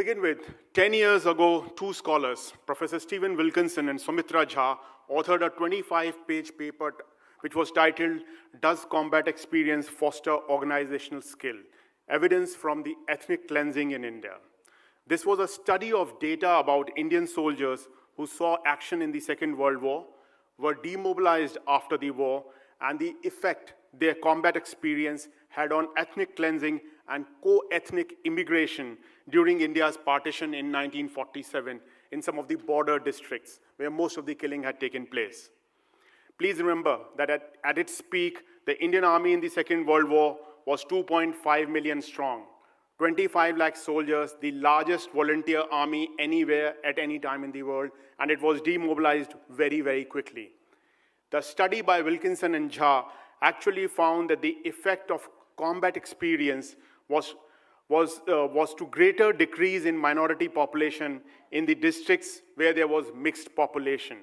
begin with, 10 years ago, two scholars, Professor Stephen Wilkinson and Sumitra Jha, authored a 25-page paper which was titled, "Does Combat Experience Foster Organizational Skill? Evidence from the Ethnic Cleansing in India." This was a study of data about Indian soldiers who saw action in the Second World War, were demobilized after the war, and the effect their combat experience had on ethnic cleansing and co-ethnic immigration during India's partition in 1947 in some of the border districts where most of the killing had taken place. Please remember that at its peak, the Indian Army in the Second World War was 2.5 million strong, 25 lakh soldiers, the largest volunteer army anywhere at any time in the world, and it was demobilized very, very quickly. The study by Wilkinson and Jha actually found that the effect of combat experience was to greater decrease in minority population in the districts where there was mixed population.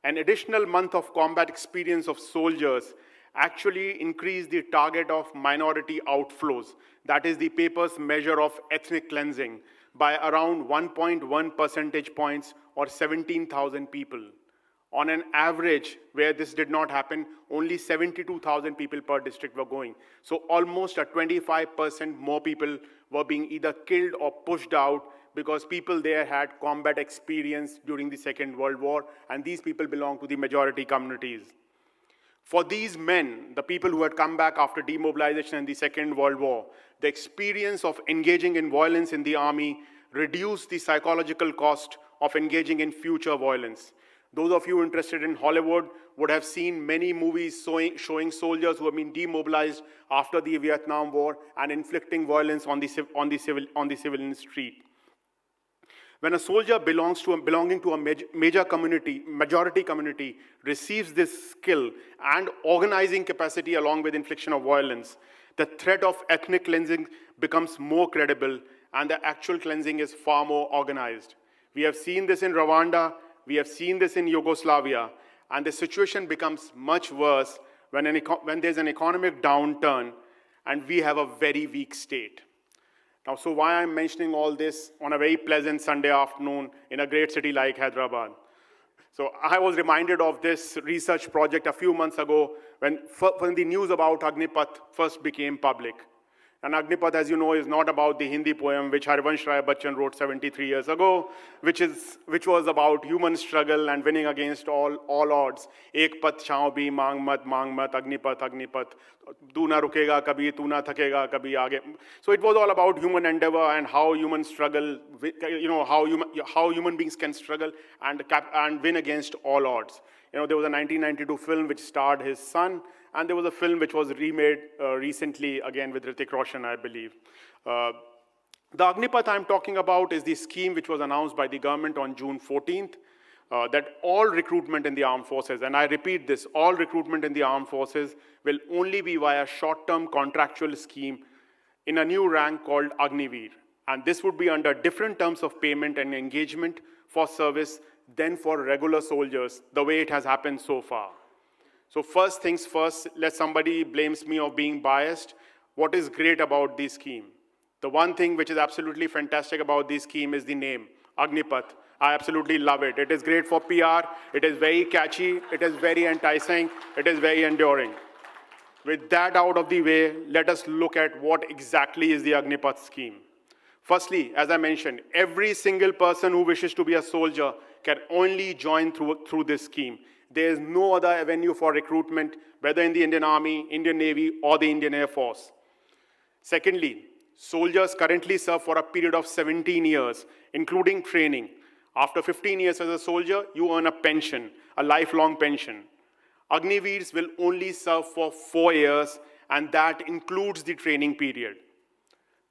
An additional month of combat experience of soldiers actually increased the target of minority outflows, that is the paper's measure of ethnic cleansing, by around 1.1 percentage points or 17,000 people. On an average, where this did not happen, only 72,000 people per district were going. So almost a 25% more people were being either killed or pushed out because people there had combat experience during the Second World War, and these people belong to the majority communities. For these men, the people who had come back after demobilization in the Second World War, the experience of engaging in violence in the army reduced the psychological cost of engaging in future violence. Those of you interested in Hollywood would have seen many movies showing soldiers who have been demobilized after the Vietnam War and inflicting violence on the civilian street. When a soldier belonging to a majority community receives this skill and organizing capacity along with infliction of violence, the threat of ethnic cleansing becomes more credible and the actual cleansing is far more organized. We have seen this in Rwanda, we have seen this in Yugoslavia, and the situation becomes much worse when there's an economic downturn and we have a very weak state. Now, so why I'm mentioning all this on a very pleasant Sunday afternoon in a great city like Hyderabad? So I was reminded of this research project a few months ago when the news about Agnipath first became public. And Agnipath, as you know, is not about the Hindi poem which Harivansh Rai Bachchan wrote 73 years ago, which was about human struggle and winning against all odds. Ek path chhao bhi mang mat, Agnipath, Agnipath. Tu na rukega kabhi, tu na thakega kabhi aage. So it was all about human endeavor and how human struggle, how human beings can struggle and win against all odds. There was a 1992 film which starred his son, and there was a film which was remade recently, again with Hrithik Roshan, I believe. The Agnipath I'm talking about is the scheme which was announced by the government on June 14th, that all recruitment in the armed forces, and I repeat this, all recruitment in the armed forces will only be via short-term contractual scheme in a new rank called Agniveer. And this would be under different terms of payment and engagement for service than for regular soldiers, the way it has happened so far. So first things first, lest somebody blames me of being biased, what is great about this scheme? The one thing which is absolutely fantastic about this scheme is the name, Agnipath. I absolutely love it. It is great for PR, it is very catchy, it is very enticing, it is very enduring. With that out of the way, let us look at what exactly is the Agnipath scheme. Firstly, as I mentioned, every single person who wishes to be a soldier can only join through this scheme. There is no other avenue for recruitment, whether in the Indian Army, Indian Navy, or the Indian Air Force. Secondly, soldiers currently serve for a period of 17 years, including training. After 15 years as a soldier, you earn a pension, a lifelong pension. Agniveers will only serve for 4 years, and that includes the training period.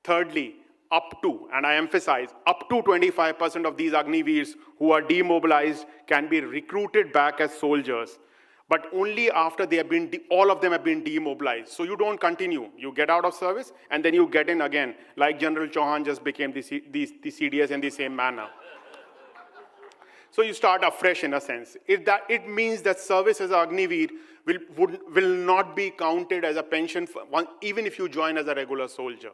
Thirdly, up to, and I emphasize, up to 25% of these Agniveers who are demobilized can be recruited back as soldiers, but only after all of them have been demobilized. So you don't continue. You get out of service, and then you get in again, like General Chauhan just became the CDS in the same manner. So you start afresh in a sense. It means that service as an Agniveer will not be counted as a pension, even if you join as a regular soldier.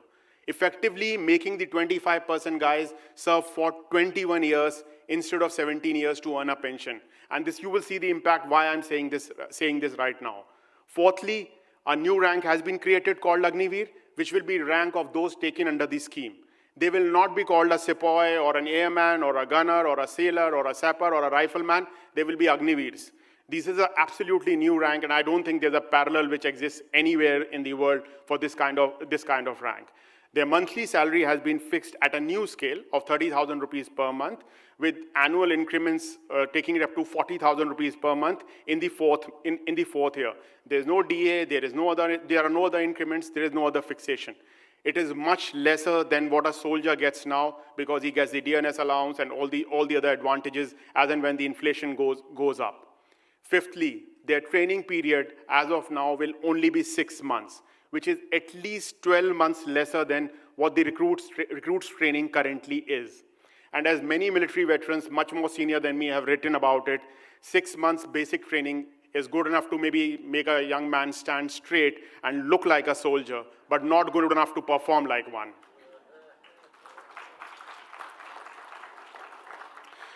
effectively making the 25% guys serve for 21 years instead of 17 years to earn a pension. And this, you will see the impact why I'm saying this right now. Fourthly, a new rank has been created called Agniveer, which will be rank of those taken under the scheme. They will not be called a sepoy or an airman or a gunner or a sailor or a sapper or a rifleman. They will be Agniveers. This is an absolutely new rank, and I don't think there's a parallel which exists anywhere in the world for this kind of rank. Their monthly salary has been fixed at a new scale of 30,000 rupees per month, with annual increments taking it up to 40,000 rupees per month in the fourth year. There is no DA, there are no other increments, there is no other fixation. It is much lesser than what a soldier gets now, because he gets the DNS allowance and all the other advantages as and when the inflation goes up. Fifthly, their training period as of now will only be 6 months, which is at least 12 months lesser than what the recruits training currently is. And as many military veterans, much more senior than me, have written about it, 6 months basic training is good enough to maybe make a young man stand straight and look like a soldier, but not good enough to perform like one.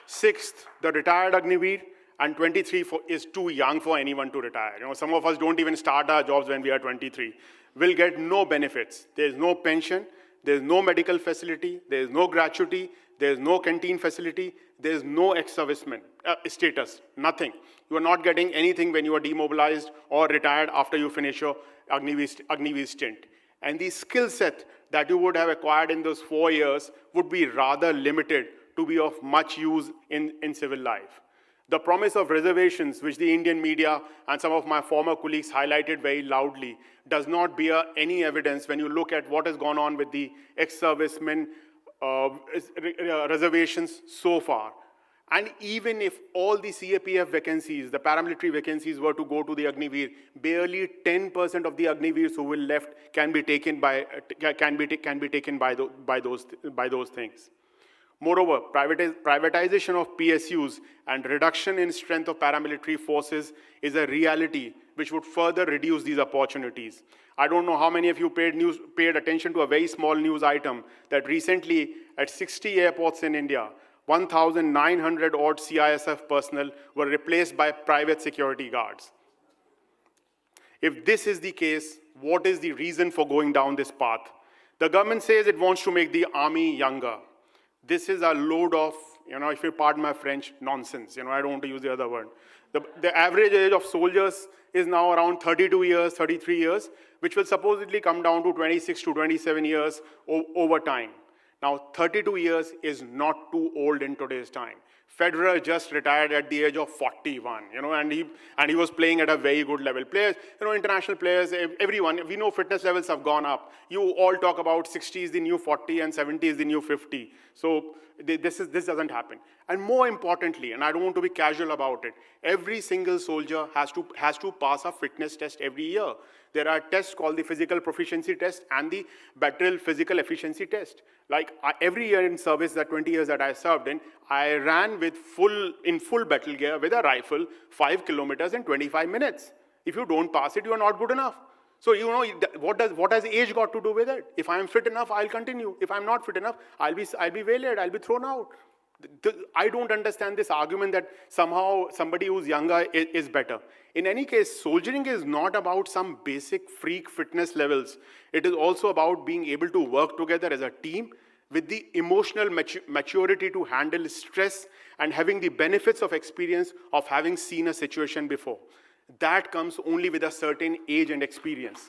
Sixth, the retired Agniveer, and 23 is too young for anyone to retire. You know, some of us don't even start our jobs when we are 23. Will get no benefits. There's no pension, there's no medical facility, there's no gratuity, there's no canteen facility, there's no ex-serviceman status, nothing. You are not getting anything when you are demobilized or retired after you finish your Agniveer stint. And the skill set that you would have acquired in those 4 years would be rather limited to be of much use in civil life. The promise of reservations, which the Indian media and some of my former colleagues highlighted very loudly, does not bear any evidence when you look at what has gone on with the ex-servicemen reservations so far. And even if all the CAPF vacancies, the paramilitary vacancies, were to go to the Agniveer, barely 10% of the Agniveers who will left can be taken by those things. Moreover, privatization of PSUs and reduction in strength of paramilitary forces is a reality which would further reduce these opportunities. I don't know how many of you paid attention to a very small news item that recently at 60 airports in India, 1,900 odd CISF personnel were replaced by private security guards. If this is the case, what is the reason for going down this path? The government says it wants to make the army younger. This is a load of, if you pardon my French, nonsense. I don't want to use the other word. The average age of soldiers is now around 32 years, 33 years, which will supposedly come down to 26 to 27 years over time. Now, 32 years is not too old in today's time. Federer just retired at the age of 41, and he was playing at a very good level. Players, international players, everyone, we know fitness levels have gone up. You all talk about 60 is the new 40 and 70 is the new 50. So this doesn't happen. And more importantly, and I don't want to be casual about it, every single soldier has to pass a fitness test every year. There are tests called the physical proficiency test and the battle physical efficiency test. Like every year in service, the 20 years that I served in, I ran in full battle gear with a rifle 5 kilometers in 25 minutes. If you don't pass it, you are not good enough. So what has age got to do with it? If I am fit enough, I'll continue. If I'm not fit enough, I'll be waylaid, I'll be thrown out. I don't understand this argument that somehow somebody who's younger is better. In any case, soldiering is not about some basic freak fitness levels. It is also about being able to work together as a team with the emotional maturity to handle stress and having the benefits of experience of having seen a situation before. That comes only with a certain age and experience.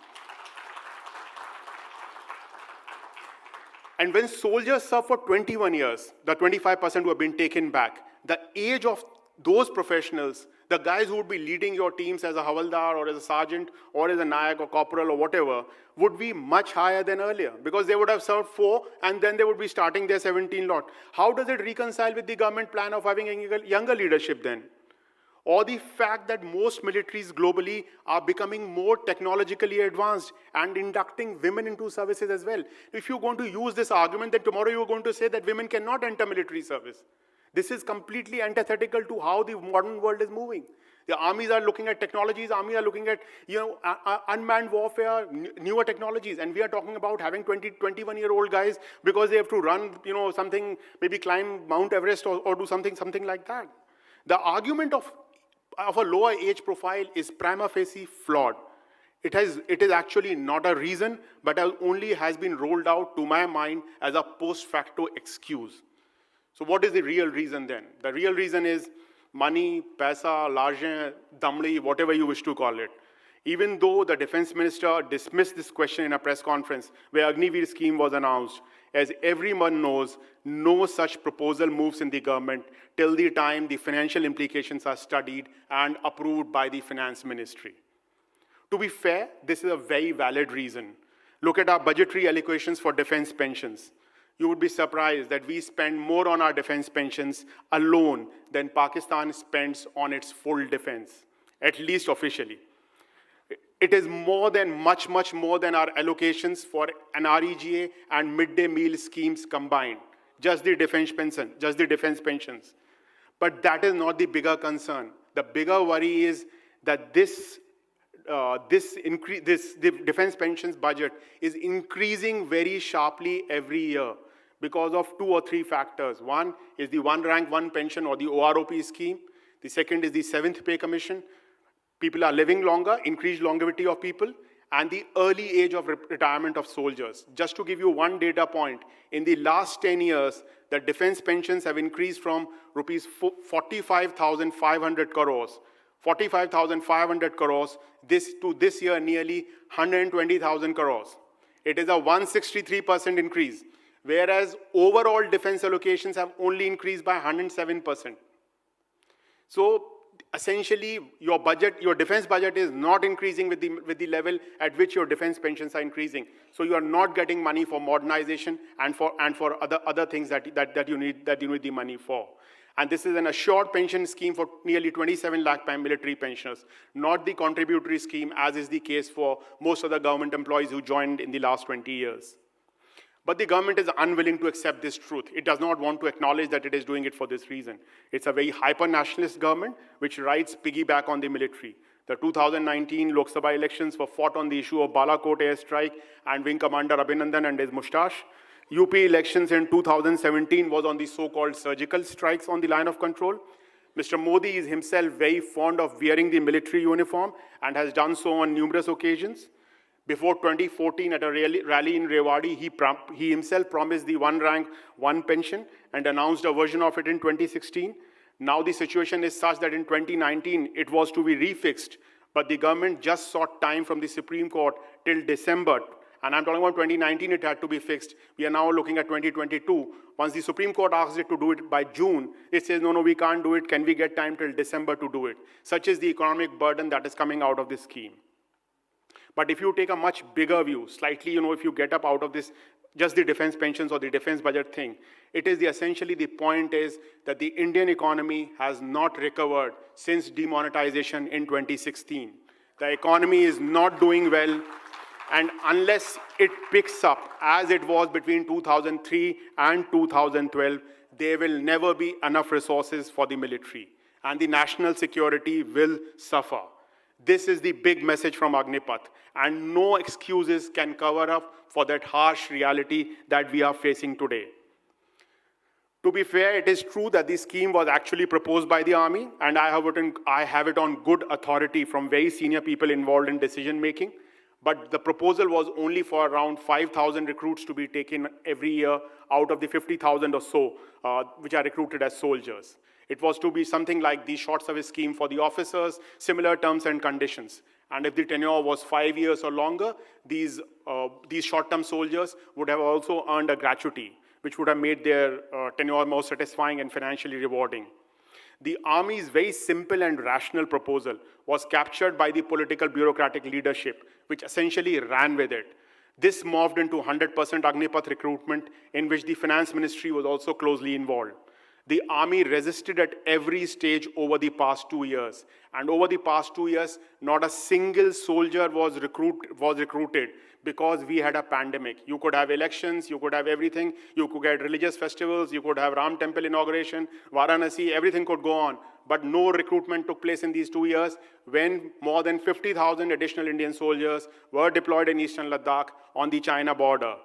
And when soldiers serve for 21 years, the 25% who have been taken back, the age of those professionals, the guys who would be leading your teams as a Havaldar or as a sergeant or as a Nayak or corporal or whatever, would be much higher than earlier, because they would have served 4 and then they would be starting their 17 lot. How does it reconcile with the government plan of having a younger leadership then? Or the fact that most militaries globally are becoming more technologically advanced and inducting women into services as well. If you're going to use this argument, then tomorrow you're going to say that women cannot enter military service. This is completely antithetical to how the modern world is moving. The armies are looking at technologies, armies are looking at, unmanned warfare, newer technologies, and we are talking about having 21-year-old guys because they have to run, something, maybe climb Mount Everest or do something like that. The argument of a lower age profile is prima facie flawed. It is actually not a reason, but only has been rolled out, to my mind, as a post facto excuse. So what is the real reason then? The real reason is money, paisa, l'argent, damli, whatever you wish to call it. Even though the defense minister dismissed this question in a press conference where Agniveer scheme was announced, as everyone knows, no such proposal moves in the government till the time the financial implications are studied and approved by the finance ministry. To be fair, this is a very valid reason. Look at our budgetary allocations for defense pensions. You would be surprised that we spend more on our defense pensions alone than Pakistan spends on its full defense, at least officially. It is much more than our allocations for an REGA and midday meal schemes combined, just the defense pensions. But that is not the bigger concern. The bigger worry is that the defense pensions budget is increasing very sharply every year because of 2 or 3 factors. One is the one rank, one pension, or the OROP scheme. The second is the 7th pay commission. People are living longer, increased longevity of people, and the early age of retirement of soldiers. Just to give you one data point, in the last 10 years, the defense pensions have increased from rupees 45,500 crores, 45,500 crores, to this year nearly 120,000 crores. It is a 163% increase, whereas overall defense allocations have only increased by 107%. So essentially, your defense budget is not increasing with the level at which your defense pensions are increasing. So you are not getting money for modernization and for other things that you need the money for. And this is an assured pension scheme for nearly 27 lakh military pensioners, not the contributory scheme, as is the case for most of the government employees who joined in the last 20 years. But the government is unwilling to accept this truth. It does not want to acknowledge that it is doing it for this reason. It's a very hyper-nationalist government which rides piggyback on the military. The 2019 Lok Sabha elections were fought on the issue of Balakot airstrike and Wing Commander Abhinandan and his moustache. UP elections in 2017 was on the so-called surgical strikes on the line of control. Mr. Modi is himself very fond of wearing the military uniform and has done so on numerous occasions. Before 2014, at a rally in Rewari, he himself promised the one rank, one pension and announced a version of it in 2016. Now the situation is such that in 2019, it was to be refixed, but the government just sought time from the Supreme Court till December. And I'm talking about 2019, it had to be fixed. We are now looking at 2022. Once the Supreme Court asks it to do it by June, it says, no, we can't do it. Can we get time till December to do it? Such is the economic burden that is coming out of this scheme. But if you take a much bigger view, slightly, if you get up out of this, just the defense pensions or the defense budget thing, it is essentially the point is that the Indian economy has not recovered since demonetization in 2016. The economy is not doing well. And unless it picks up as it was between 2003 and 2012, there will never be enough resources for the military. And the national security will suffer. This is the big message from Agnipath. And no excuses can cover up for that harsh reality that we are facing today. To be fair, it is true that this scheme was actually proposed by the army, and I have it on good authority from very senior people involved in decision making. But the proposal was only for around 5,000 recruits to be taken every year out of the 50,000 or so which are recruited as soldiers. It was to be something like the short service scheme for the officers, similar terms and conditions. And if the tenure was 5 years or longer, these short-term soldiers would have also earned a gratuity, which would have made their tenure more satisfying and financially rewarding. The army's very simple and rational proposal was captured by the political bureaucratic leadership, which essentially ran with it. This morphed into 100% Agnipath recruitment, in which the finance ministry was also closely involved. The army resisted at every stage over the past 2 years. And over the past 2 years, not a single soldier was recruited because we had a pandemic. You could have elections, you could have everything, you could get religious festivals, you could have Ram temple inauguration, Varanasi, everything could go on. But no recruitment took place in these 2 years when more than 50,000 additional Indian soldiers were deployed in eastern Ladakh on the China border.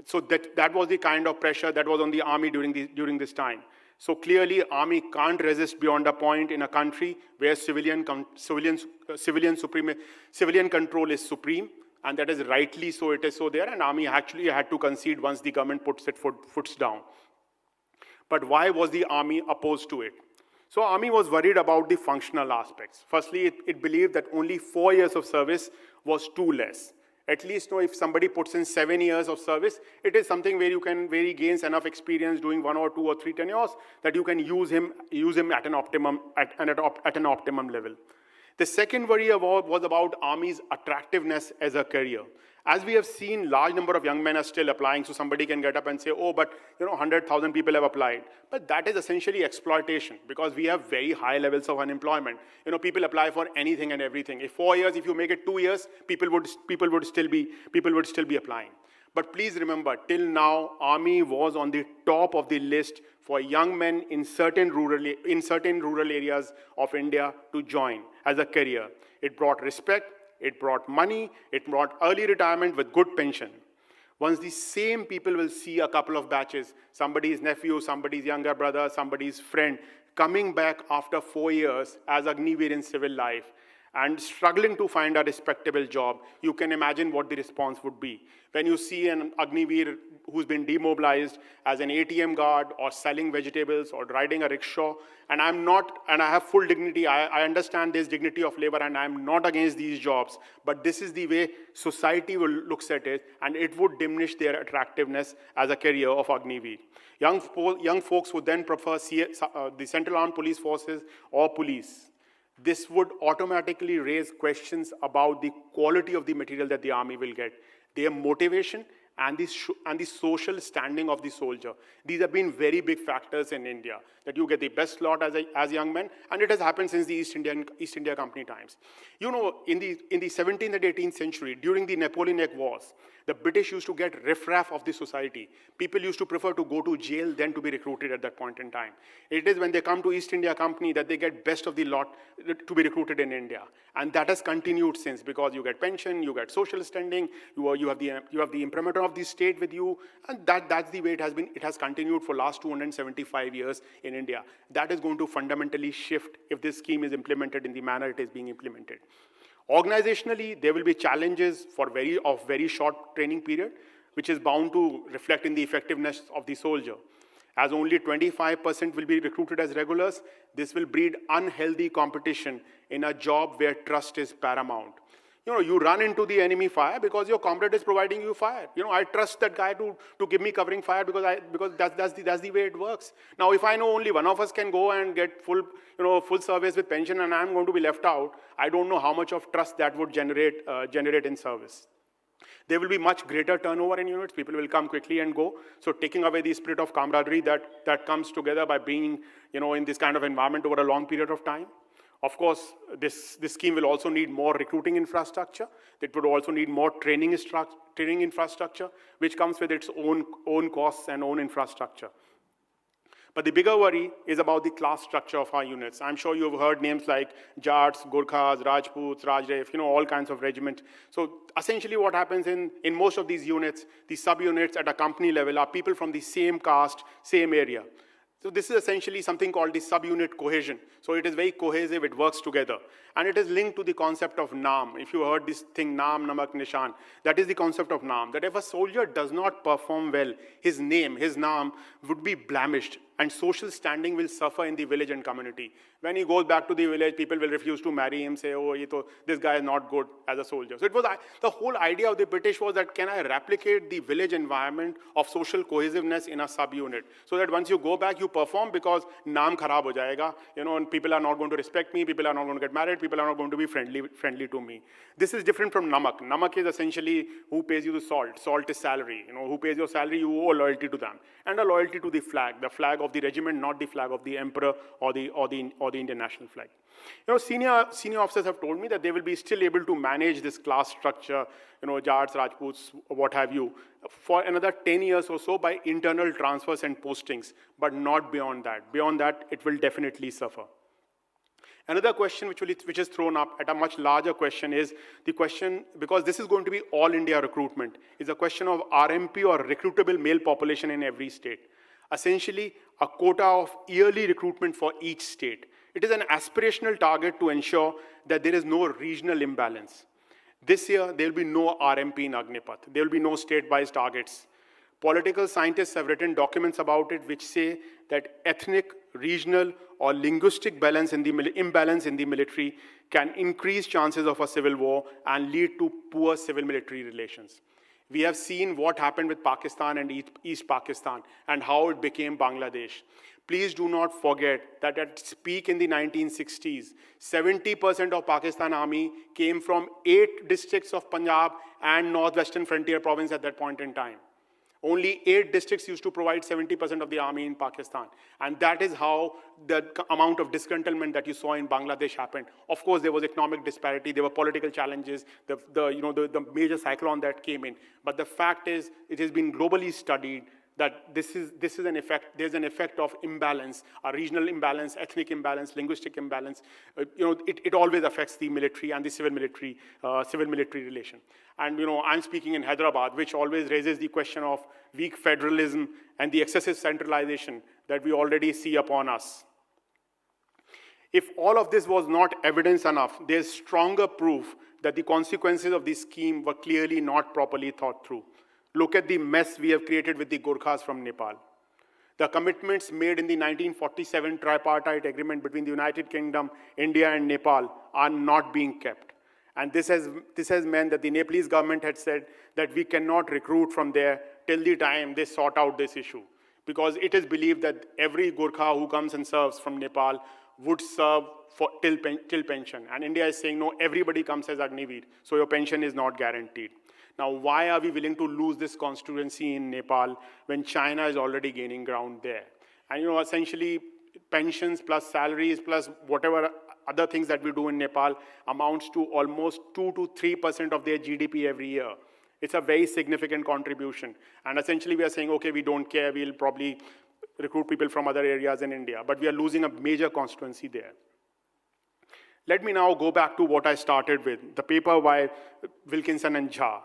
So that was the kind of pressure that was on the army during this time. So clearly, army can't resist beyond a point in a country where civilian control is supreme, and that is rightly so. It is so there, and army actually had to concede once the government puts its foot down. But why was the army opposed to it? So army was worried about the functional aspects. Firstly, it believed that only 4 years of service was too less. At least if somebody puts in 7 years of service, it is something where he gains enough experience doing 1 or 2 or 3 tenures that you can use him at an optimum level. The second worry was about army's attractiveness as a career. As we have seen, large number of young men are still applying, so somebody can get up and say, oh, but 100,000 people have applied. But that is essentially exploitation, because we have very high levels of unemployment. People apply for anything and everything. If 4 years, if you make it 2 years, people would still be applying. But please remember, till now, army was on the top of the list for young men in certain rural areas of India to join as a career. It brought respect, it brought money, it brought early retirement with good pension. Once the same people will see a couple of batches, somebody's nephew, somebody's younger brother, somebody's friend, coming back after 4 years as Agniveer in civil life and struggling to find a respectable job, you can imagine what the response would be. When you see an Agniveer who's been demobilized as an ATM guard or selling vegetables or riding a rickshaw, and I have full dignity, I understand this dignity of labor and I'm not against these jobs, but this is the way society looks at it, and it would diminish their attractiveness as a career of Agniveer. Young folks would then prefer the Central Armed Police Forces or police. This would automatically raise questions about the quality of the material that the army will get, their motivation, and the social standing of the soldier. These have been very big factors in India, that you get the best lot as young men, and it has happened since the East India Company times. In the 17th and 18th century, during the Napoleonic Wars, the British used to get riffraff of the society. People used to prefer to go to jail than to be recruited at that point in time. It is when they come to East India Company that they get best of the lot to be recruited in India. And that has continued since, because you get pension, you get social standing, you have the imprimatur of the state with you, and that's the way it has been. It has continued for last 275 years in India. That is going to fundamentally shift if this scheme is implemented in the manner it is being implemented. Organizationally, there will be challenges of very short training period, which is bound to reflect in the effectiveness of the soldier. As only 25% will be recruited as regulars, this will breed unhealthy competition in a job where trust is paramount. You run into the enemy fire because your comrade is providing you fire. I trust that guy to give me covering fire because that's the way it works. Now, if I know only one of us can go and get full service with pension and I'm going to be left out, I don't know how much of trust that would generate in service. There will be much greater turnover in units. People will come quickly and go. So taking away the spirit of camaraderie that comes together by being in this kind of environment over a long period of time. Of course, this scheme will also need more recruiting infrastructure. It would also need more training infrastructure, which comes with its own costs and own infrastructure. But the bigger worry is about the class structure of our units. I'm sure you've heard names like Jats, Gurkhas, Rajputs, Rajref, all kinds of regiments. So essentially what happens in most of these units, the subunits at a company level are people from the same caste, same area. So this is essentially something called the subunit cohesion. So it is very cohesive, it works together. And it is linked to the concept of naam. If you heard this thing, naam, namak, nishan, that is the concept of naam. That if a soldier does not perform well, his name, his naam would be blemished, and social standing will suffer in the village and community. When he goes back to the village, people will refuse to marry him, say, oh, this guy is not good as a soldier. So the whole idea of the British was that, can I replicate the village environment of social cohesiveness in a subunit? So that once you go back, you perform, because naam kharab ho jayega, and people are not going to respect me, people are not going to get married, people are not going to be friendly to me. This is different from namak. Namak is essentially who pays you the salt. Salt is salary. Who pays your salary, you owe loyalty to them. And a loyalty to the flag of the regiment, not the flag of the emperor or the Indian national flag. You know, senior officers have told me that they will be still able to manage this class structure, you know, Jats, Rajputs, what have you, for another 10 years or so by internal transfers and postings, but not beyond that. Beyond that, it will definitely suffer. Another question which is thrown up at a much larger question is the question, because this is going to be all India recruitment, is a question of RMP or recruitable male population in every state. Essentially, a quota of yearly recruitment for each state. It is an aspirational target to ensure that there is no regional imbalance. This year, there will be no RMP in Agnipath. There will be no state-wise targets. Political scientists have written documents about it which say that ethnic, regional, or linguistic imbalance in the military can increase chances of a civil war and lead to poor civil-military relations. We have seen what happened with Pakistan and East Pakistan and how it became Bangladesh. Please do not forget that at its peak in the 1960s, 70% of Pakistan army came from 8 districts of Punjab and northwestern frontier province at that point in time. Only 8 districts used to provide 70% of the army in Pakistan. And that is how the amount of disgruntlement that you saw in Bangladesh happened. Of course, there was economic disparity, there were political challenges, the major cyclone that came in. But the fact is, it has been globally studied that this is an effect, there's an effect of imbalance, a regional imbalance, ethnic imbalance, linguistic imbalance. It always affects the military and the civil-military relation. And I'm speaking in Hyderabad, which always raises the question of weak federalism and the excessive centralization that we already see upon us. If all of this was not evidence enough, there's stronger proof that the consequences of this scheme were clearly not properly thought through. Look at the mess we have created with the Gurkhas from Nepal. The commitments made in the 1947 tripartite agreement between the United Kingdom, India, and Nepal are not being kept. And this has meant that the Nepalese government had said that we cannot recruit from there till the time they sort out this issue. Because it is believed that every Gurkha who comes and serves from Nepal would serve till pension. And India is saying, no, everybody comes as Agniveer, so your pension is not guaranteed. Now, why are we willing to lose this constituency in Nepal when China is already gaining ground there? And essentially, pensions plus salaries plus whatever other things that we do in Nepal amounts to almost 2 to 3% of their GDP every year. It's a very significant contribution. And essentially, we are saying, okay, we don't care, we'll probably recruit people from other areas in India, but we are losing a major constituency there. Let me now go back to what I started with, the paper by Wilkinson and Jha.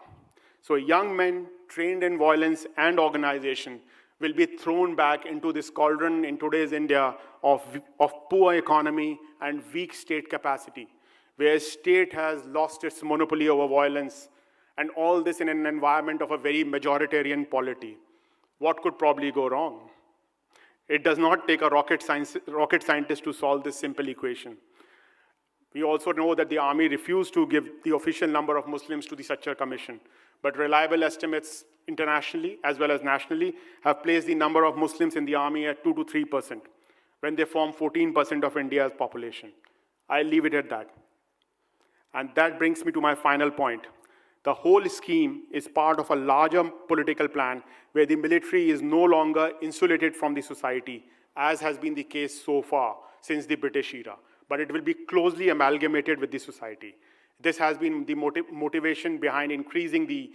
So young men trained in violence and organization will be thrown back into this cauldron in today's India of poor economy and weak state capacity, where state has lost its monopoly over violence, and all this in an environment of a very majoritarian polity. What could probably go wrong? It does not take a rocket scientist to solve this simple equation. We also know that the army refused to give the official number of Muslims to the Sachar Commission, but reliable estimates internationally as well as nationally have placed the number of Muslims in the army at 2 to 3%, when they form 14% of India's population. I'll leave it at that. And that brings me to my final point. The whole scheme is part of a larger political plan where the military is no longer insulated from the society, as has been the case so far since the British era, but it will be closely amalgamated with the society. This has been the motivation behind increasing the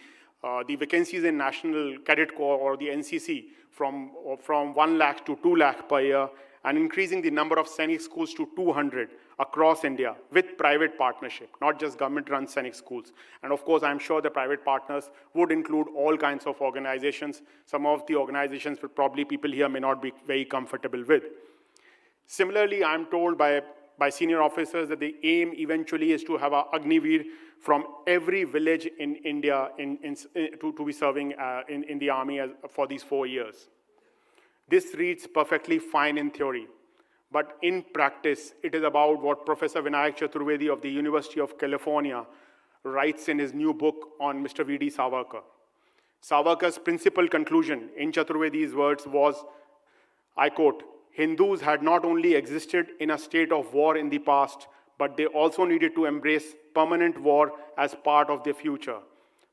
vacancies in National Cadet Corps or the NCC from 1 lakh to 2 lakh per year, and increasing the number of Sainik schools to 200 across India with private partnership, not just government-run Sainik schools. And of course, I'm sure the private partners would include all kinds of organizations. Some of the organizations probably people here may not be very comfortable with. Similarly, I'm told by senior officers that the aim eventually is to have a Agniveer from every village in India to be serving in the army for these 4 years. This reads perfectly fine in theory, but in practice, it is about what Professor Vinayak Chaturvedi of the University of California writes in his new book on Mr. V.D. Savarkar. Savarkar's principal conclusion in Chaturvedi's words was, I quote, Hindus had not only existed in a state of war in the past, but they also needed to embrace permanent war as part of their future.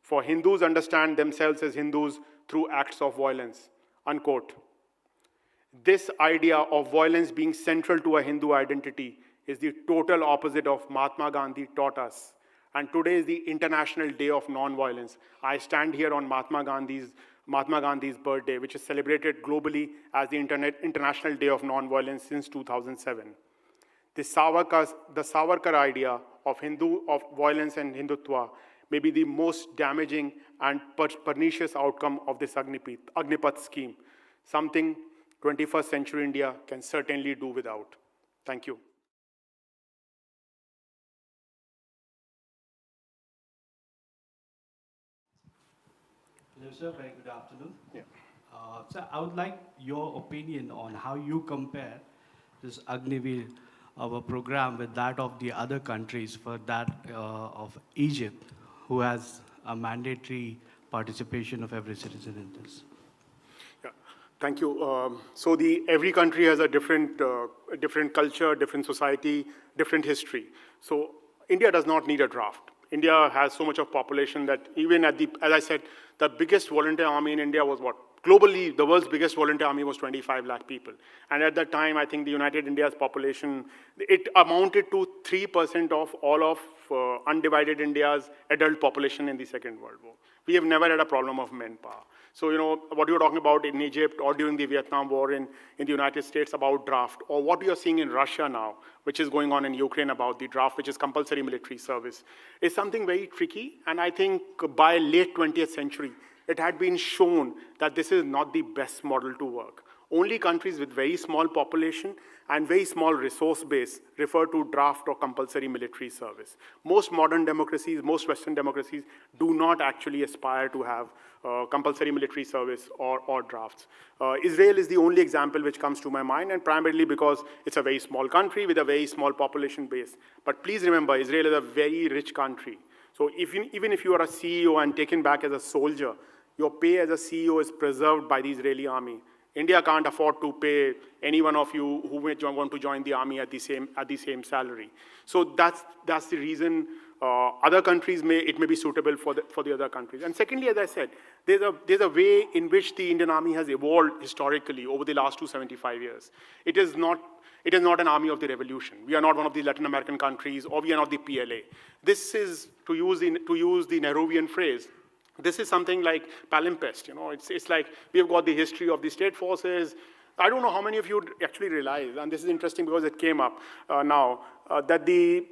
For Hindus understand themselves as Hindus through acts of violence, unquote. This idea of violence being central to a Hindu identity is the total opposite of Mahatma Gandhi taught us. And today is the International Day of Non-Violence. I stand here on Mahatma Gandhi's birthday, which is celebrated globally as the International Day of Non-Violence since 2007. The Savarkar idea of violence and Hindutva may be the most damaging and pernicious outcome of this Agnipath scheme, something 21st century India can certainly do without. Thank you. Hello, sir. Very good afternoon. Yeah. Sir, I would like your opinion on how you compare this Agniveer, our program, with that of the other countries, for that of Egypt, who has a mandatory participation of every citizen in this. Yeah, thank you. So every country has a different culture, different society, different history. So India does not need a draft. India has so much of population that even as I said, the biggest volunteer army in India was what? Globally, the world's biggest volunteer army was 25 lakh people. And at that time, I think the United India's population, it amounted to 3% of all of undivided India's adult population in the Second World War. We have never had a problem of manpower. So, what you were talking about in Egypt or during the Vietnam War in the United States about draft, or what you're seeing in Russia now, which is going on in Ukraine about the draft, which is compulsory military service, is something very tricky. And I think by late 20th century, it had been shown that this is not the best model to work. Only countries with very small population and very small resource base refer to draft or compulsory military service. Most modern democracies, most Western democracies do not actually aspire to have compulsory military service or drafts. Israel is the only example which comes to my mind, and primarily because it's a very small country with a very small population base. But please remember, Israel is a very rich country. So even if you are a CEO and taken back as a soldier, your pay as a CEO is preserved by the Israeli army. India can't afford to pay any one of you who may want to join the army at the same salary. So that's the reason other countries it may be suitable for the other countries. And secondly, as I said, there's a way in which the Indian army has evolved historically over the last 275 years. It is not an army of the revolution. We are not one of the Latin American countries, or we are not the PLA. This is, to use the Nehruvian phrase, this is something like palimpsest. It's like we've got the history of the state forces. I don't know how many of you actually realize, and this is interesting because it came up now, that the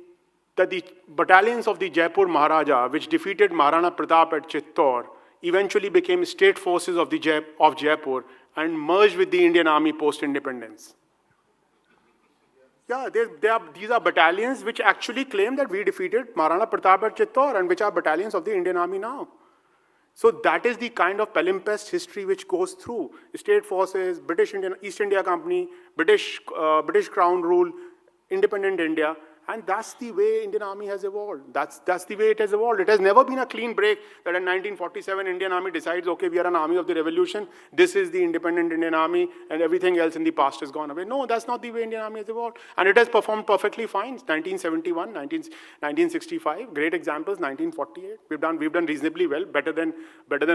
battalions of the Jaipur Maharaja, which defeated Maharana Pratap at Chittor, eventually became state forces of Jaipur and merged with the Indian Army post-independence. Yeah, these are battalions which actually claim that we defeated Maharana Pratap at Chittor, and which are battalions of the Indian Army now. So that is the kind of palimpsest history which goes through. State forces, East India Company, British Crown rule, independent India. And that's the way Indian Army has evolved. That's the way it has evolved. It has never been a clean break that in 1947 Indian Army decides, okay, we are an army of the revolution, this is the independent Indian Army, and everything else in the past has gone away. No, that's not the way Indian Army has evolved. And it has performed perfectly fine. 1971, 1965, great examples, 1948. We've done reasonably well, better than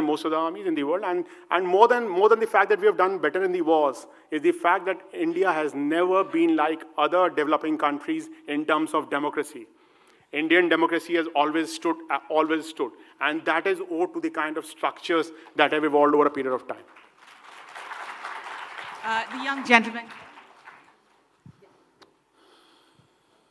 most of the armies in the world. And more than the fact that we have done better in the wars is the fact that India has never been like other developing countries in terms of democracy. Indian democracy has always stood, and that is owed to the kind of structures that have evolved over a period of time. The young gentleman.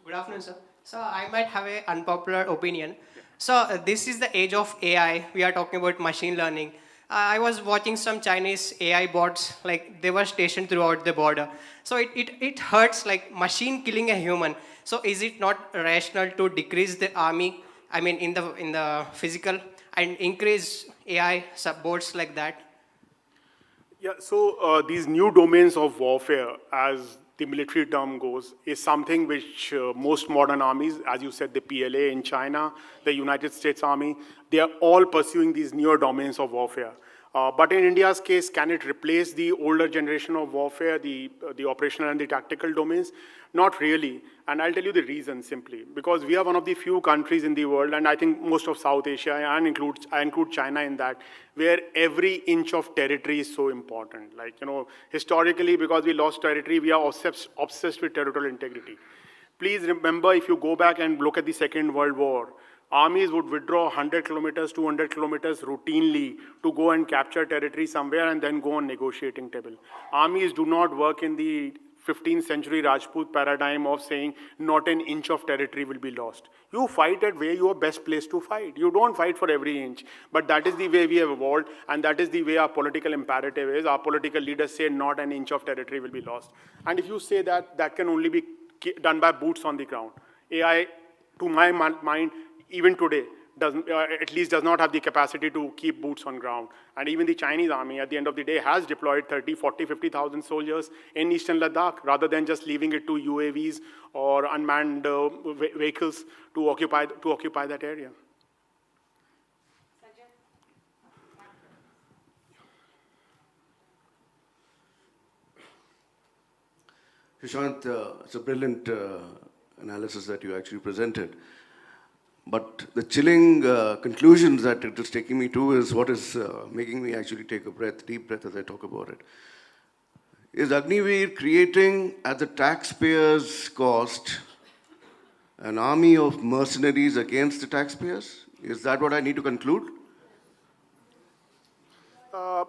Good afternoon, sir. So I might have an unpopular opinion. So this is the age of AI. We are talking about machine learning. I was watching some Chinese AI bots, like they were stationed throughout the border. So it hurts, like machine killing a human. So is it not rational to decrease the army, I mean in the physical, and increase AI bots like that? Yeah, so these new domains of warfare, as the military term goes, is something which most modern armies, as you said, the PLA in China, the United States Army, they are all pursuing these newer domains of warfare. But in India's case, can it replace the older generation of warfare, the operational and the tactical domains? Not really. And I'll tell you the reason simply. Because we are one of the few countries in the world, and I think most of South Asia, and I include China in that, where every inch of territory is so important. Like, historically, because we lost territory, we are obsessed with territorial integrity. Please remember, if you go back and look at the Second World War, armies would withdraw 100 kilometers, 200 kilometers routinely to go and capture territory somewhere and then go on negotiating table. Armies do not work in the 15th century Rajput paradigm of saying not an inch of territory will be lost. You fight at where you are best placed to fight. You don't fight for every inch. But that is the way we have evolved, and that is the way our political imperative is. Our political leaders say not an inch of territory will be lost. And if you say that, that can only be done by boots on the ground. AI, to my mind, even today, at least does not have the capacity to keep boots on ground. And even the Chinese army, at the end of the day, has deployed 30, 40, 50,000 soldiers in eastern Ladakh, rather than just leaving it to UAVs or unmanned vehicles to occupy that area. Sushant, it's a brilliant analysis that you actually presented. But the chilling conclusions that it is taking me to is what is making me actually take a deep breath as I talk about it. Is Agniveer creating, at the taxpayers' cost, an army of mercenaries against the taxpayers? Is that what I need to conclude? Now,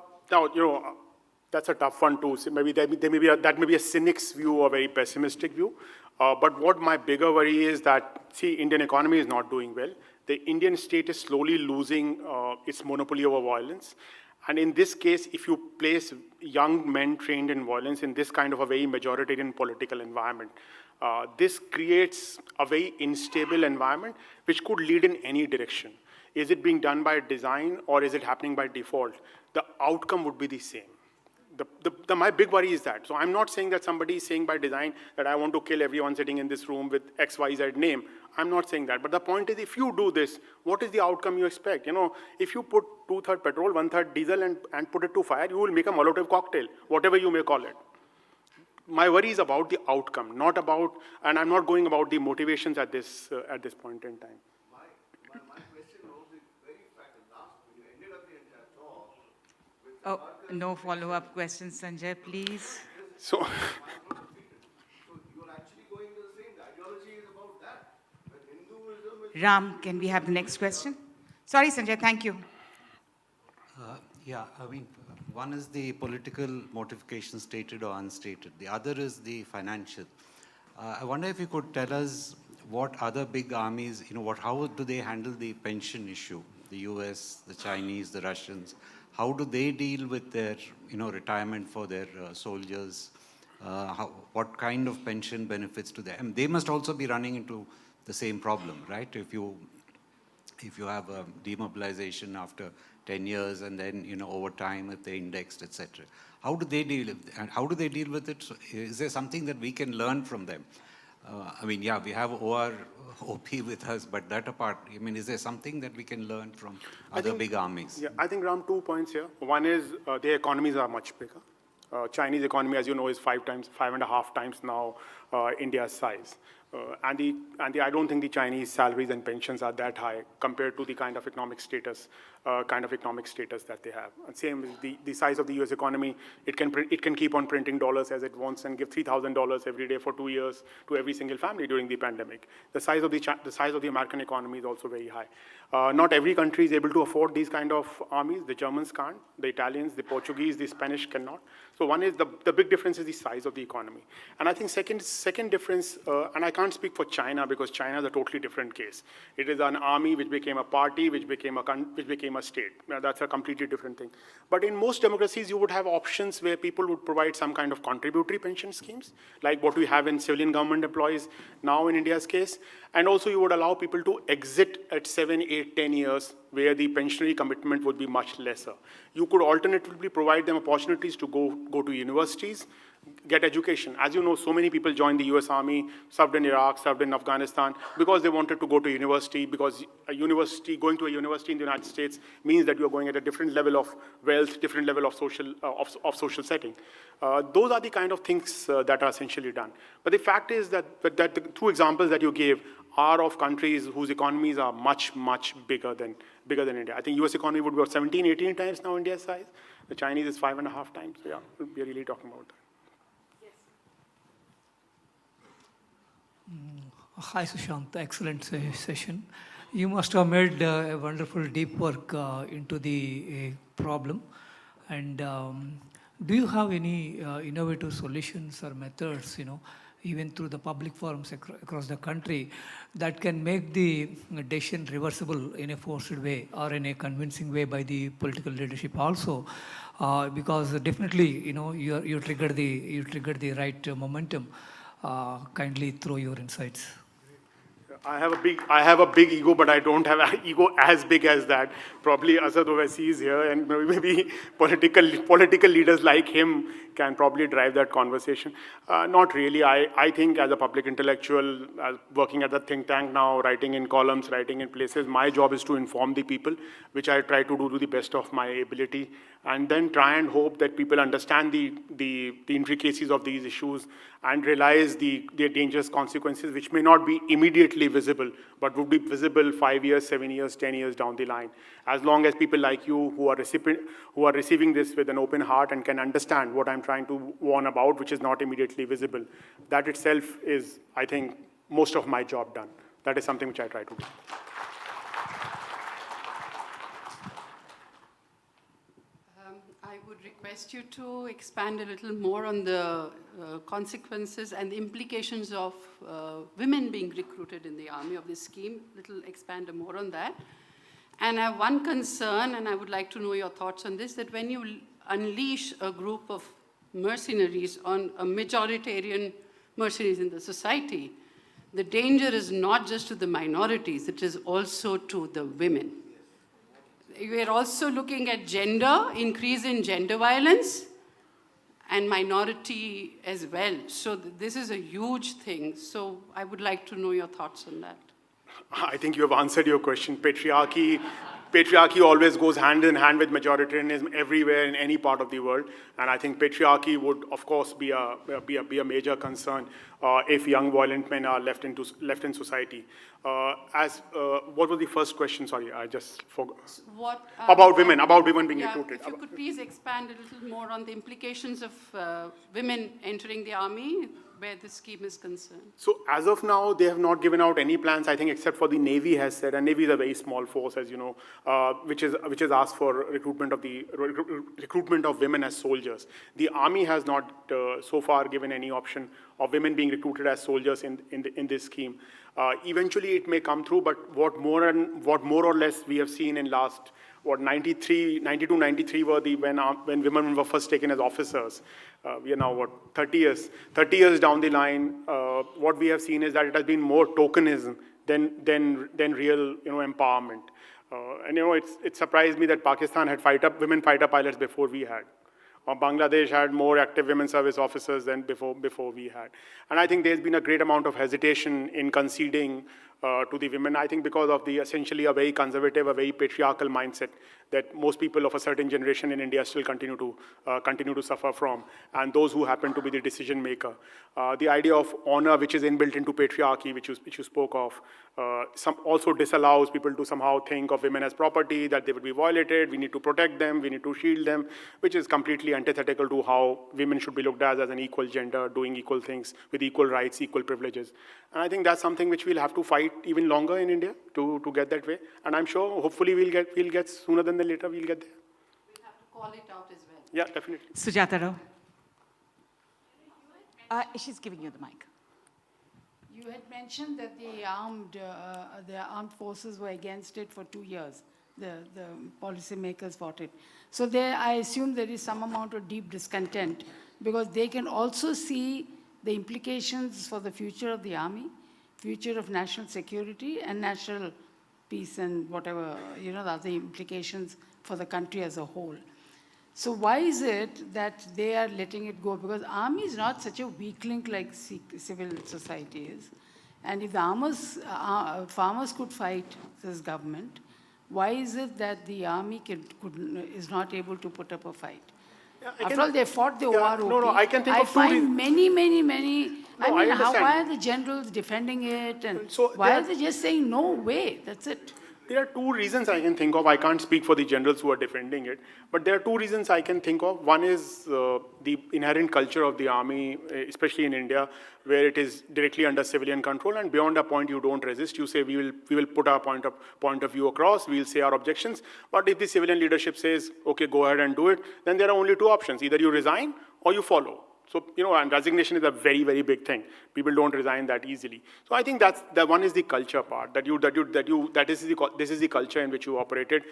that's a tough one too. So maybe that may be a cynic's view or a very pessimistic view. But what my bigger worry is that, see, Indian economy is not doing well. The Indian state is slowly losing its monopoly over violence. And in this case, if you place young men trained in violence in this kind of a very majoritarian political environment, this creates a very unstable environment which could lead in any direction. Is it being done by design or is it happening by default? The outcome would be the same. My big worry is that. So I'm not saying that somebody is saying by design that I want to kill everyone sitting in this room with XYZ name. I'm not saying that. But the point is, if you do this, what is the outcome you expect? If you put 2/3 petrol, 1/3 diesel and put it to fire, you will make a Molotov cocktail, whatever you may call it. My worry is about the outcome, not about, and I'm not going about the motivations at this point in time. My question was the very fact that last, when you ended up the entire talk with Oh, no follow-up questions, Sanjay, please. So, So you're actually going to the same, the ideology is about that. But Hinduism is... Ram, can we have the next question? Sorry, Sanjay, thank you. Yeah, I mean, one is the political motivation stated or unstated. The other is the financial. I wonder if you could tell us what other big armies, how do they handle the pension issue? The US, the Chinese, the Russians. How do they deal with their, retirement for their soldiers? What kind of pension benefits to them? They must also be running into the same problem, right? If you have a demobilization after 10 years and then, over time, if they're indexed, etc. How do they deal with it? And how do they deal with it? So is there something that we can learn from them? We have OP with us, but that apart, is there something that we can learn from other big armies? Yeah, I think, Ram, 2 points here. One is their economies are much bigger. Chinese economy, as you know, is 5.5 times now India's size. I don't think the Chinese salaries and pensions are that high compared to the kind of economic status that they have. And same with the size of the U.S. economy. It can keep on printing dollars as it wants and give $3,000 every day for 2 years to every single family during the pandemic. The size of the American economy is also very high. Not every country is able to afford these kind of armies. The Germans can't. The Italians, the Portuguese, the Spanish cannot. So one is the big difference is the size of the economy. And I think second difference, and I can't speak for China because China is a totally different case. It is an army which became a party, which became a state. Now, that's a completely different thing. But in most democracies, you would have options where people would provide some kind of contributory pension schemes, like what we have in civilian government employees now in India's case. And also you would allow people to exit at 7, 8, 10 years where the pensionary commitment would be much lesser. You could alternatively provide them opportunities to go to universities get education. As you know, so many people joined the US Army, served in Iraq, served in Afghanistan, because they wanted to go to university, because going to a university in the United States means that you're going at a different level of wealth, different level of social setting. Those are the kind of things that are essentially done. But the fact is that the two examples that you gave are of countries whose economies are much, much bigger than India. I think US economy would be about 17, 18 times now India's size. The Chinese is 5.5 times. So yeah, we're really talking about that. Hi, Sushant. Excellent session. You must have made a wonderful deep work into the problem. And do you have any innovative solutions or methods, even through the public forums across the country, that can make the decision reversible in a forced way or in a convincing way by the political leadership also? Because definitely, you triggered the right momentum. Kindly throw your insights. I have a big ego, but I don't have an ego as big as that. Probably Asad Owaisi is here, and maybe political leaders like him can probably drive that conversation. Not really. I think as a public intellectual, working at the think tank now, writing in columns, writing in places, my job is to inform the people, which I try to do to the best of my ability, and then try and hope that people understand the intricacies of these issues and realize the dangerous consequences, which may not be immediately visible, but would be visible 5 years, 7 years, 10 years down the line. As long as people like you who are receiving this with an open heart and can understand what I'm trying to warn about, which is not immediately visible, that itself is, I think, most of my job done. That is something which I try to do. I would request you to expand a little more on the consequences and the implications of women being recruited in the army of this scheme. Expand more on that. And I have one concern, and I would like to know your thoughts on this, that when you unleash a group of mercenaries on a majoritarian mercenaries in the society, the danger is not just to the minorities, it is also to the women. We are also looking at gender, increase in gender violence, and minority as well. So this is a huge thing. So I would like to know your thoughts on that. I think you have answered your question. Patriarchy always goes hand in hand with majoritarianism everywhere in any part of the world, and I think patriarchy would, of course, be a major concern if young violent men are left in society. What was the first question? Sorry, I just forgot. About women being recruited. If you could please expand a little more on the implications of women entering the army, where this scheme is concerned. So as of now, they have not given out any plans, I think, except for the Navy has said, and Navy is a very small force, as you know, which has asked for recruitment of women as soldiers. The Army has not so far given any option of women being recruited as soldiers in this scheme. Eventually, it may come through, but what more or less we have seen in last 92, 93 were when women were first taken as officers. We are now 30 years down the line. What we have seen is that it has been more tokenism than real empowerment. And it surprised me that Pakistan had women fighter pilots before we had. Bangladesh had more active women service officers than before we had. And I think there's been a great amount of hesitation in conceding to the women, I think because of essentially a very conservative, a very patriarchal mindset that most people of a certain generation in India still continue to suffer from, and those who happen to be the decision maker. The idea of honor, which is inbuilt into patriarchy, which you spoke of, also disallows people to somehow think of women as property, that they would be violated, we need to protect them, we need to shield them, which is completely antithetical to how women should be looked at as an equal gender, doing equal things with equal rights, equal privileges. And I think that's something which we'll have to fight even longer in India to get that way. And I'm sure, hopefully, we'll get sooner than later, we'll get there. We'll have to call it out as well. Yeah, definitely. Sujata Rao. She's giving you the mic. You had mentioned that the armed forces were against it for 2 years. The policymakers fought it. So there, I assume there is some amount of deep discontent because they can also see the implications for the future of the army, future of national security and national peace and whatever, the other implications for the country as a whole. So why is it that they are letting it go? Because army is not such a weak link like civil society is. And if the farmers could fight this government, why is it that the army is not able to put up a fight? After all, they fought the war. No, I can think of two find many. No, I understand. Why are the generals defending it? And So why there are they just saying, no way, that's it? There are two reasons I can think of. I can't speak for the generals who are defending it, but there are two reasons I can think of. One is the inherent culture of the army, especially in India, where it is directly under civilian control, and beyond a point you don't resist. You say we will put our point of view across. We will say our objections. But if the civilian leadership says, okay, go ahead and do it, then there are only two options: either you resign or you follow. So, and resignation is a very, very big thing. People don't resign that easily. So I think that one is the culture part, this is the culture in which you operated.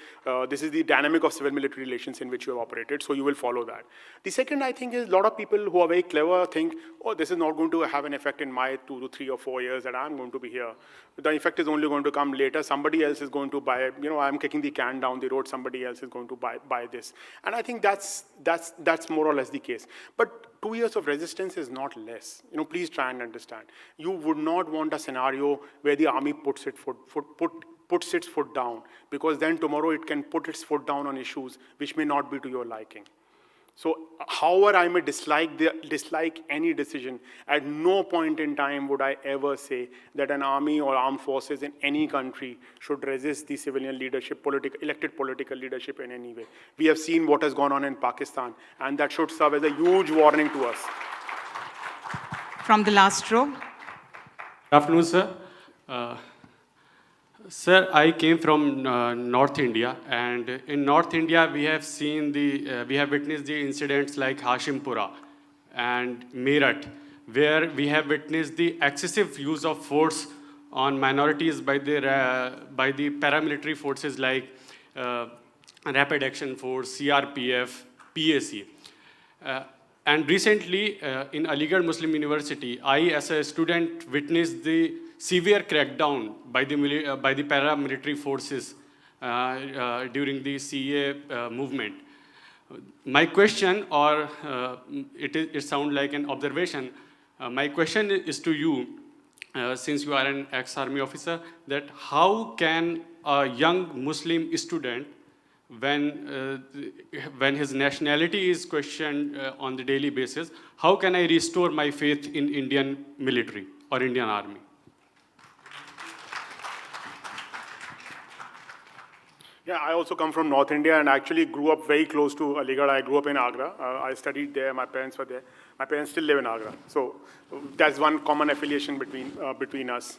This is the dynamic of civil-military relations in which you have operated, so you will follow that. The second, I think, is a lot of people who are very clever think, oh, this is not going to have an effect in my 2 to 3 or 4 years that I'm going to be here. The effect is only going to come later. Somebody else is going to buy, I'm kicking the can down the road, somebody else is going to buy this. And I think that's more or less the case. But 2 years of resistance is not less. Please try and understand. You would not want a scenario where the army puts its foot down, because then tomorrow it can put its foot down on issues which may not be to your liking. So, however I may dislike any decision, at no point in time would I ever say that an army or armed forces in any country should resist the civilian leadership, elected political leadership in any way. We have seen what has gone on in Pakistan, and that should serve as a huge warning to us. From the last row. Good afternoon, sir. Sir, I came from North India, and in North India we have witnessed the incidents like Hashimpura and Meerut, where we have witnessed the excessive use of force on minorities by the paramilitary forces like Rapid Action Force, CRPF, PAC. And recently, in Aligarh Muslim University, I, as a student, witnessed the severe crackdown by the paramilitary forces during the CA movement. My question, or it sounds like an observation, my question is to you, since you are an ex-army officer, that how can a young Muslim student, when his nationality is questioned on the daily basis, how can I restore my faith in Indian military or Indian army? Yeah, I also come from North India and actually grew up very close to Aligarh. I grew up in Agra. I studied there. My parents were there. My parents still live in Agra. So that's one common affiliation between us.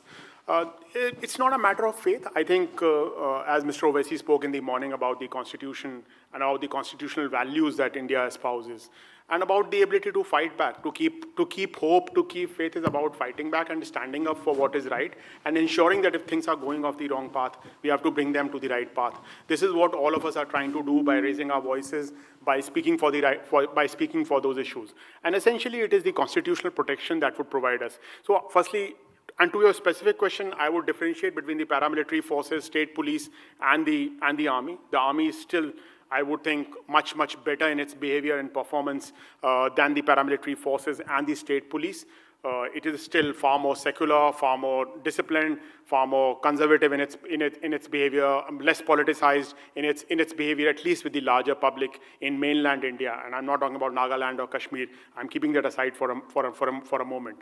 It's not a matter of faith. I think, as Mr. Owaisi spoke in the morning about the Constitution and about the constitutional values that India espouses, and about the ability to fight back, to keep hope, to keep faith, is about fighting back and standing up for what is right, and ensuring that if things are going off the wrong path, we have to bring them to the right path. This is what all of us are trying to do by raising our voices, by speaking for those issues. And essentially, it is the constitutional protection that would provide us. So, firstly, and to your specific question, I would differentiate between the paramilitary forces, state police, and the army. The army is still, I would think, much better in its behavior and performance than the paramilitary forces and the state police. It is still far more secular, far more disciplined, far more conservative in its behavior, less politicized in its behavior, at least with the larger public in mainland India. And I'm not talking about Nagaland or Kashmir. I'm keeping that aside for a moment.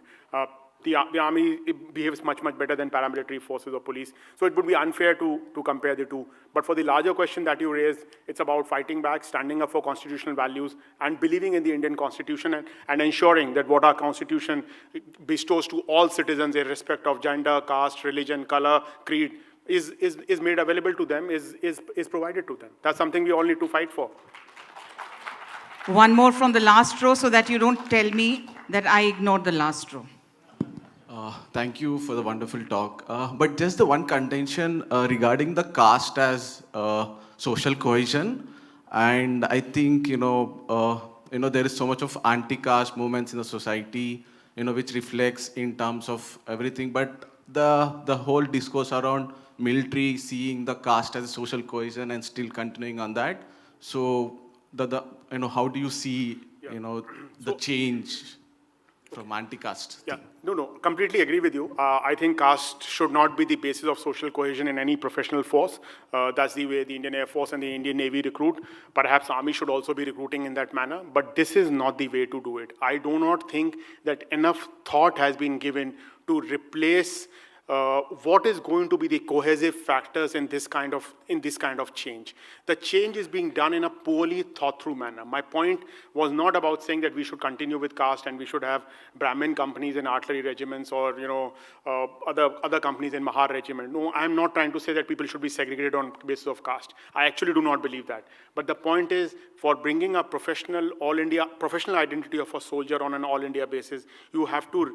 The army behaves much better than paramilitary forces or police. So it would be unfair to compare the two. But for the larger question that you raised, it's about fighting back, standing up for constitutional values, and believing in the Indian Constitution, and ensuring that what our Constitution bestows to all citizens, irrespective of gender, caste, religion, color, creed, is made available to them, is provided to them. That's something we all need to fight for. One more from the last row, so that you don't tell me that I ignored the last row. Thank you for the wonderful talk. But just the one contention regarding the caste as social cohesion, and I think there is so much of anti-caste movements in the society, which reflects in terms of everything. But the whole discourse around military seeing the caste as a social cohesion and still continuing on that. So how do you see, the change from anti-caste Yeah, thing? no, completely agree with you. I think caste should not be the basis of social cohesion in any professional force. That's the way the Indian Air Force and the Indian Navy recruit. Perhaps Army should also be recruiting in that manner, but this is not the way to do it. I do not think that enough thought has been given to replace what is going to be the cohesive factors in this kind of change. The change is being done in a poorly thought through manner. My point was not about saying that we should continue with caste and we should have Brahmin companies in artillery regiments or other companies in Mahar regiment. No, I'm not trying to say that people should be segregated on basis of caste. I actually do not believe that. But the point is, for bringing a professional identity of a soldier on an all India basis, you have to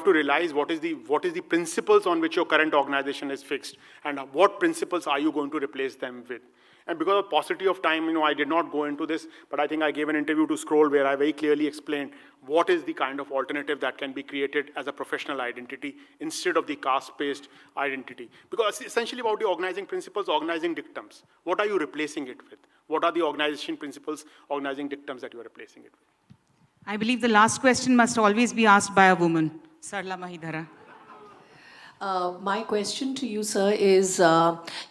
realize what is the principles on which your current organization is fixed, and what principles are you going to replace them with. And because of paucity of time, I did not go into this, but I think I gave an interview to Scroll where I very clearly explained what is the kind of alternative that can be created as a professional identity instead of the caste-based identity. Because it's essentially about the organizing principles, organizing dictums. What are you replacing it with? What are the organization principles, organizing dictums that you are replacing it with? I believe the last question must always be asked by a woman. Sarla Mahidhara. My question to you, sir, is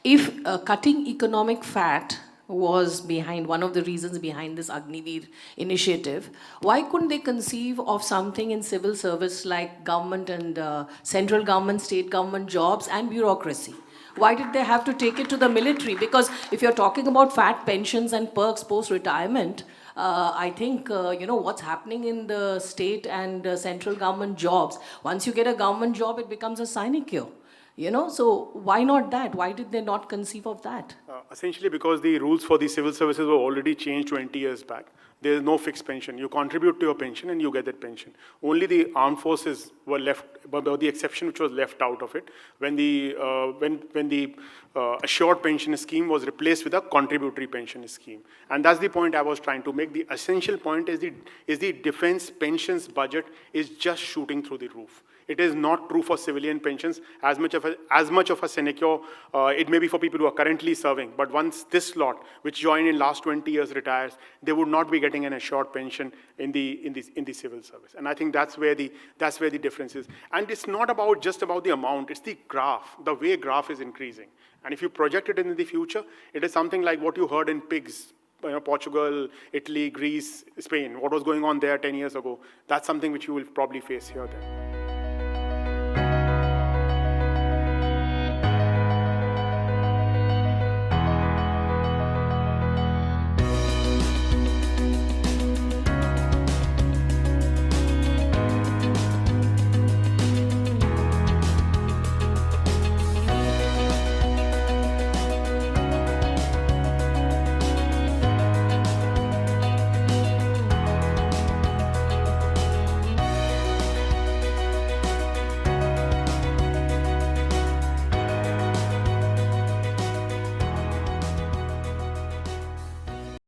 if cutting economic fat was one of the reasons behind this Agniveer initiative, why couldn't they conceive of something in civil service like government and central government, state government jobs and bureaucracy? Why did they have to take it to the military? Because if you're talking about fat pensions and perks post-retirement, I think, what's happening in the state and central government jobs, once you get a government job, it becomes a sinecure. So why not that? Why did they not conceive of that? Essentially because the rules for the civil services were already changed 20 years back. There is no fixed pension. You contribute to your pension and you get that pension. Only the armed forces were left, but the exception which was left out of it, when the assured pension scheme was replaced with a contributory pension scheme. And that's the point I was trying to make. The essential point is the defense pensions budget is just shooting through the roof. It is not true for civilian pensions as much of a sinecure. It may be for people who are currently serving, but once this lot, which joined in last 20 years, retires, they would not be getting an assured pension in the civil service. And I think that's where the difference is. And it's not just about the amount. It's the graph, the way graph is increasing. And if you project it into the future, it is something like what you heard in pigs. Portugal, Italy, Greece, Spain. What was going on there 10 years ago? That's something which you will probably face here then.